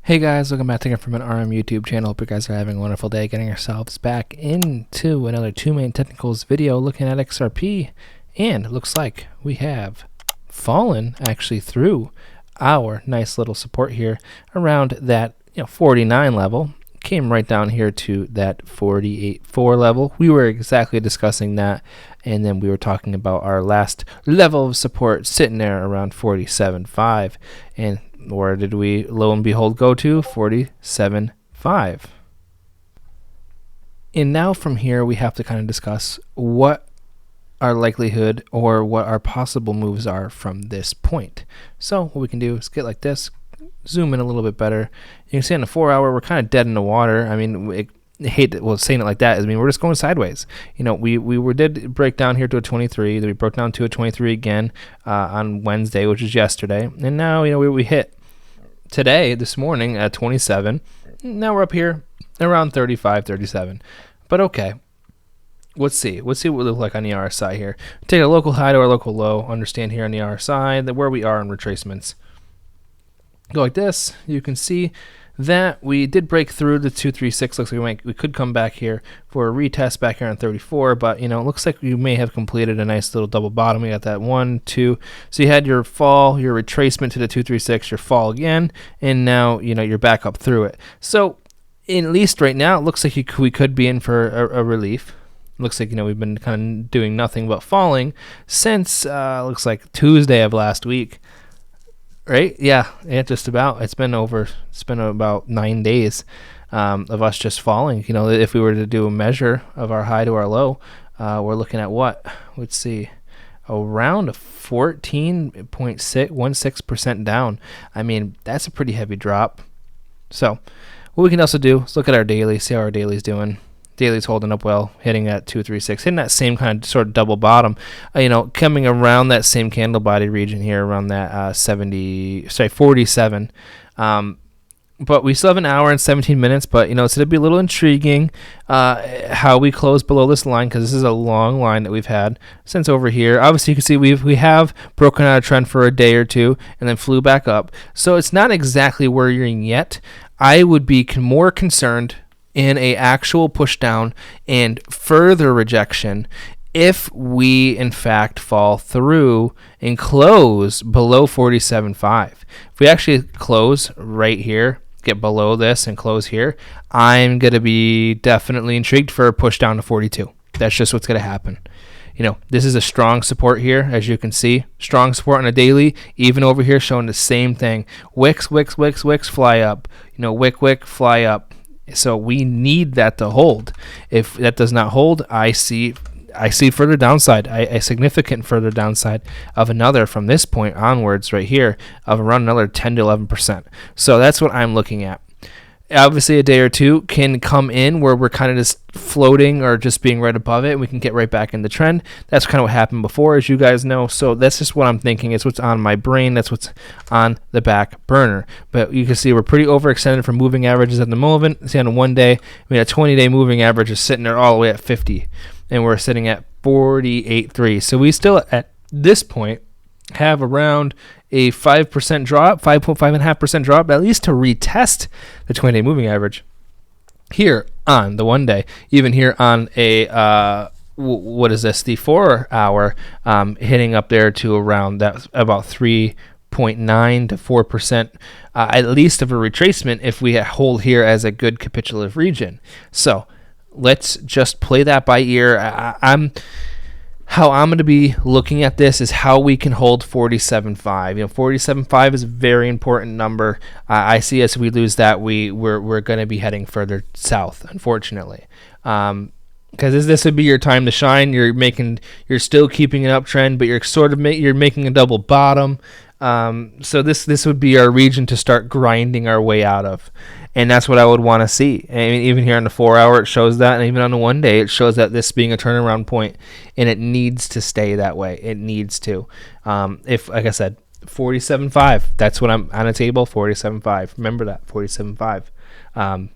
Hey guys, welcome back again from an RM YouTube channel. Hope you guys are having a wonderful day getting yourselves back into another 2 Main Technicals video looking at XRP. And it looks like we have fallen actually through our nice little support here around that 49 level. Came right down here to that 48.4 level. We were exactly discussing that, and then we were talking about our last level of support sitting there around 47.5, and where did we lo and behold go to? 47.5. And now from here we have to kind of discuss what our likelihood or what our possible moves are from this point. So what we can do is get like this, zoom in a little bit better. You can see on the 4 hour we're kind of dead in the water. I mean, I hate saying it like that. I mean, we're just going sideways. We did break down here to a 23. Then we broke down to a 23 again on Wednesday, which is yesterday. And now we hit today, this morning at 27. Now we're up here around 35, 37. But okay. Let's see what we look like on the RSI here. Take a local high to our local low. Understand here on the RSI that where we are in retracements. Go like this. You can see that we did break through the 236. Looks like we could come back here for a retest back here on 34, but it looks like you may have completed a nice little double bottom. We got that 1, 2. So you had your fall, your retracement to the 236, your fall again, and now you're back up through it. So at least right now, it looks like we could be in for a relief. Looks like we've been kind of doing nothing but falling since looks like Tuesday of last week. Right? Yeah, just about. It's been about 9 days of us just falling. If we were to do a measure of our high to our low, we're looking at what? Let's see, around 14.16% down. I mean, that's a pretty heavy drop. So what we can also do is look at our daily, see how our daily's doing. Daily's holding up well, hitting that 236, hitting that same kind of sort of double bottom, coming around that same candle body region here around that 47. But we still have an hour and 17 minutes, but it's going to be a little intriguing how we close below this line, because this is a long line that we've had since over here. Obviously, you can see we have broken out a trend for a day or two and then flew back up. So it's not exactly worrying yet. I would be more concerned in a actual push down and further rejection if we in fact fall through and close below 47.5. If we actually close right here, get below this and close here, I'm going to be definitely intrigued for a push down to 42. That's just what's going to happen. This is a strong support here, as you can see. Strong support on a daily, even over here showing the same thing. Wicks, fly up. Wick, fly up. So we need that to hold. If that does not hold, I see further downside, a significant further downside of another from this point onwards right here of around another 10 to 11%. So that's what I'm looking at. Obviously, a day or two can come in where we're kind of just floating or just being right above it, and we can get right back in the trend. That's kind of what happened before, as you guys know. So that's just what I'm thinking. It's what's on my brain. That's what's on the back burner. But you can see we're pretty overextended for moving averages at the moment. See, on a 1 day, a 20-day moving average is sitting there all the way at 50, and we're sitting at 48.3. So we still, at this point, have around a 5% drop, 5.5% drop, at least to retest the 20-day moving average here on the 1 day. Even here on a what is this? The 4 hour, hitting up there to around that about 3.9 to 4%, at least of a retracement if we hold here as a good capitulative region. So let's just play that by ear. How I'm going to be looking at this is how we can hold 47.5. 47.5 is a very important number. I see as we lose that, we're going to be heading further south, unfortunately. Because this would be your time to shine. You're still keeping an uptrend, but you're making a double bottom. So this would be our region to start grinding our way out of. And that's what I would want to see. I mean, even here on the 4 hour, it shows that. And even on the 1 day, it shows that this being a turnaround point. And it needs to stay that way. It needs to. If, like I said, 47.5, that's what I'm on a table, 47.5. Remember that, 47.5.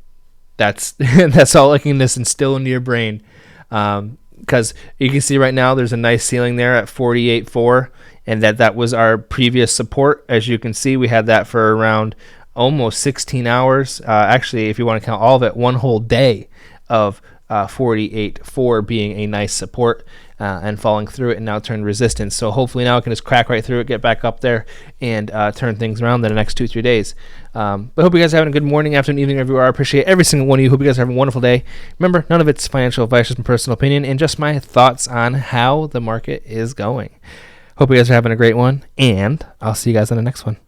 That's all I can just instill into your brain. Because you can see right now there's a nice ceiling there at 48.4. And that was our previous support. As you can see, we had that for around almost 16 hours. Actually, if you want to count all of it, one whole day of 48.4 being a nice support and falling through it, and now turned resistance. So hopefully now it can just crack right through it, get back up there, and turn things around in the next 2-3 days. But hope you guys are having a good morning, afternoon, evening, wherever you are. I appreciate every single one of you. Hope you guys are having a wonderful day. Remember, none of it's financial advice, just my personal opinion and just my thoughts on how the market is going. Hope you guys are having a great one, and I'll see you guys on the next one.